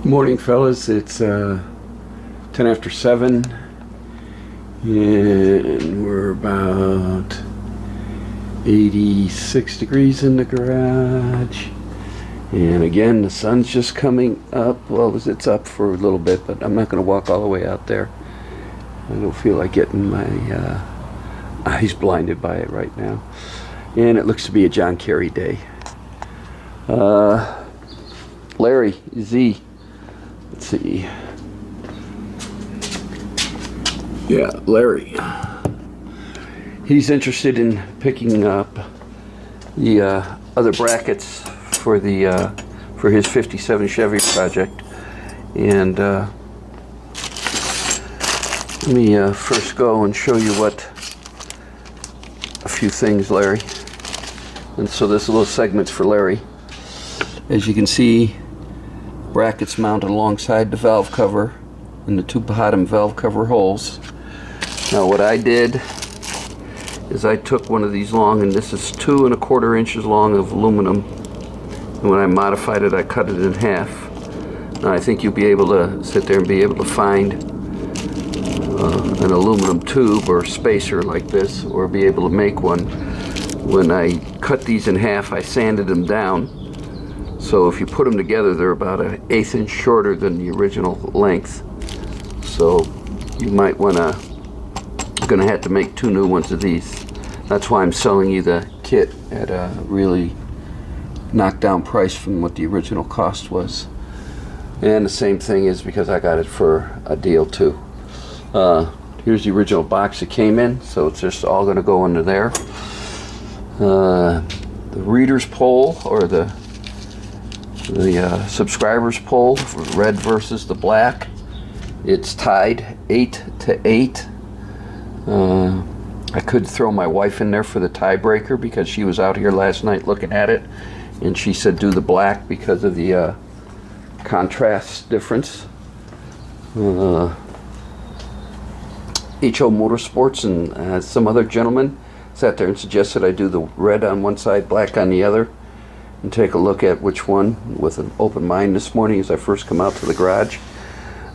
Morning, fellas. It's 10 after 7 and we're about 86 degrees in the garage, and again the sun's just coming up. Well, it's up for a little bit, but I'm not going to walk all the way out there. I don't feel like getting my eyes blinded by it right now, and it looks to be a John Kerry day. Larry Z, let's see. Yeah, Larry. He's interested in picking up the other brackets for the for his '57 Chevy project, and let me first go and show you a few things, Larry. And so this little segment's for Larry. As you can see, brackets mounted alongside the valve cover and the two bottom valve cover holes. Now what I did is I took one of these long, and this is 2 1/4 inches long of aluminum, and when I modified it I cut it in half. Now I think you'll be able to sit there and be able to find an aluminum tube or spacer like this, or be able to make one. When I cut these in half, I sanded them down, so if you put them together they're about 1/8 inch shorter than the original length. So you might gonna have to make 2 new ones of these. That's why I'm selling you the kit at a really knockdown price from what the original cost was. And the same thing is because I got it for a deal too. Here's the original box it came in, so it's just all gonna go into there. The reader's poll, or the subscriber's poll for red versus the black, it's tied 8-8. I could throw my wife in there for the tiebreaker because she was out here last night looking at it, and she said do the black because of the contrast difference. HO Motorsports and some other gentleman sat there and suggested I do the red on one side, black on the other, and take a look at which one with an open mind this morning as I first come out to the garage.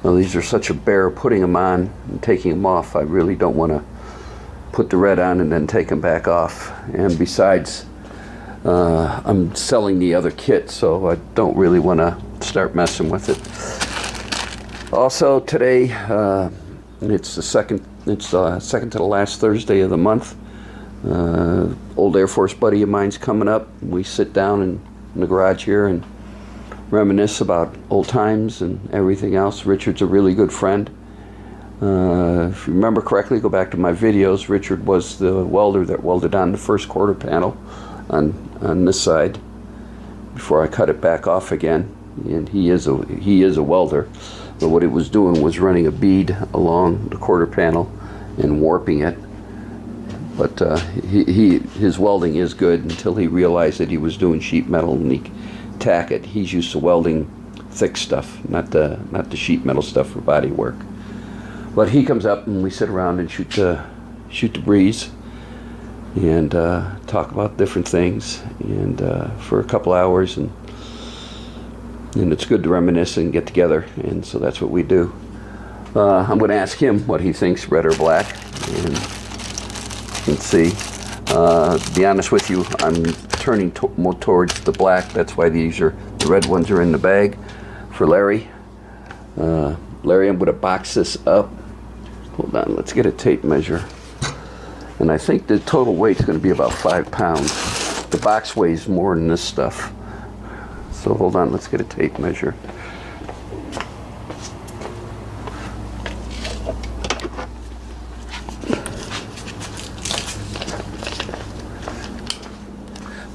Well, these are such a bear putting them on and taking them off. I really don't want to put the red on and then take them back off. And besides, I'm selling the other kit, so I don't really want to start messing with it. Also today, it's the second to the last Thursday of the month. Old Air Force buddy of mine's coming up. We sit down in the garage here and reminisce about old times and everything else. Richard's a really good friend. If you remember correctly, go back to my videos. Richard was the welder that welded on the first quarter panel on this side before I cut it back off again. And he is a welder. But what he was doing was running a bead along the quarter panel and warping it. But his welding is good until he realized that he was doing sheet metal and he tack it. He's used to welding thick stuff, not the sheet metal stuff for body work. But he comes up and we sit around and shoot the breeze and talk about different things, and for a couple hours, and it's good to reminisce and get together, and so that's what we do. I'm going to ask him what he thinks, red or black, and let's see. To be honest with you, I'm turning more towards the black. That's why the red ones are in the bag for Larry. Larry, I'm going to box this up. Hold on, let's get a tape measure. And I think the total weight's going to be about 5 pounds. The box weighs more than this stuff. So hold on, let's get a tape measure.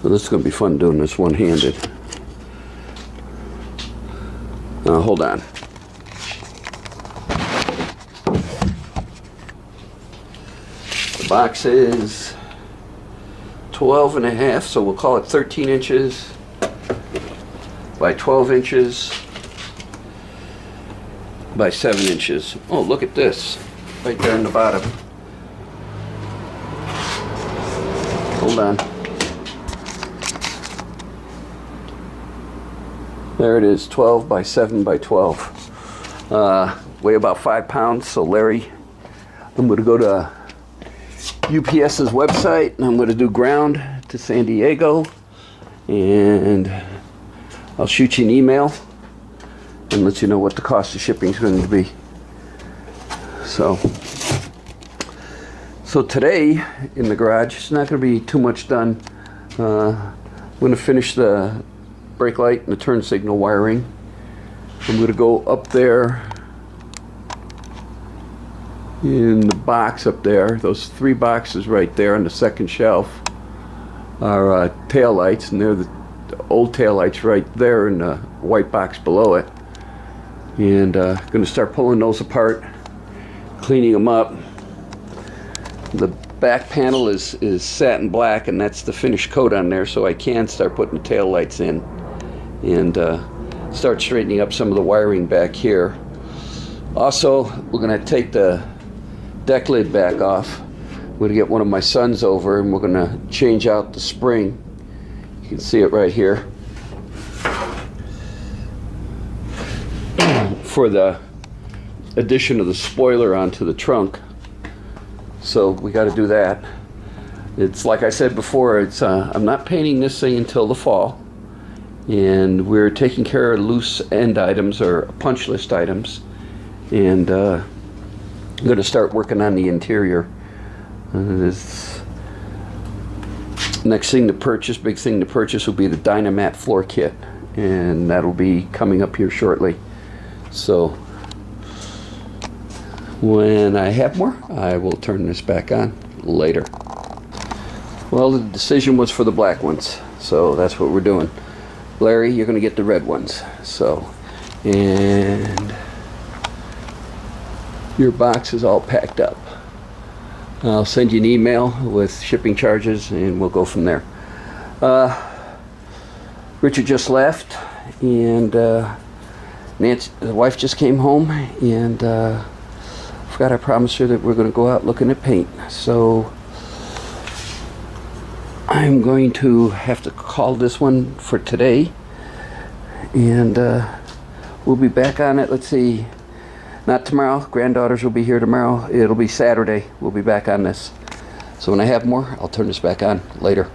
So this is going to be fun doing this one-handed. Hold on. The box is 12.5, so we'll call it 13 inches by 12 inches by 7 inches. Oh, look at this, right there in the bottom. Hold on. There it is, 12 by 7 by 12. Weigh about 5 pounds. So Larry, I'm going to go to UPS's website and I'm going to do ground to San Diego, and I'll shoot you an email and let you know what the cost of shipping is going to be. So today in the garage, it's not going to be too much done. I'm going to finish the brake light and the turn signal wiring. I'm going to go up there in the box up there. Those 3 boxes right there on the second shelf are tail lights, and they're the old tail lights right there in the white box below it. And going to start pulling those apart, cleaning them up. The back panel is satin black, and that's the finished coat on there, so I can start putting the tail lights in and start straightening up some of the wiring back here. Also, we're going to take the deck lid back off. I'm going to get one of my sons over and we're going to change out the spring. You can see it right here for the addition of the spoiler onto the trunk. So we got to do that. It's like I said before, it's I'm not painting this thing until the fall, and we're taking care of loose end items or punch list items, and I'm going to start working on the interior. This next thing to purchase, big thing to purchase, will be the Dynamat floor kit, and that'll be coming up here shortly. So when I have more, I will turn this back on later. Well, the decision was for the black ones, so that's what we're doing. Larry, you're going to get the red ones. So, and your box is all packed up. I'll send you an email with shipping charges and we'll go from there. Richard just left, and Nancy, the wife, just came home, and forgot I promised her that we're going to go out looking at paint. So I'm going to have to call this one for today, and we'll be back on it. Let's see. Not tomorrow. Granddaughters will be here tomorrow. It'll be Saturday. We'll be back on this. So when I have more, I'll turn this back on later.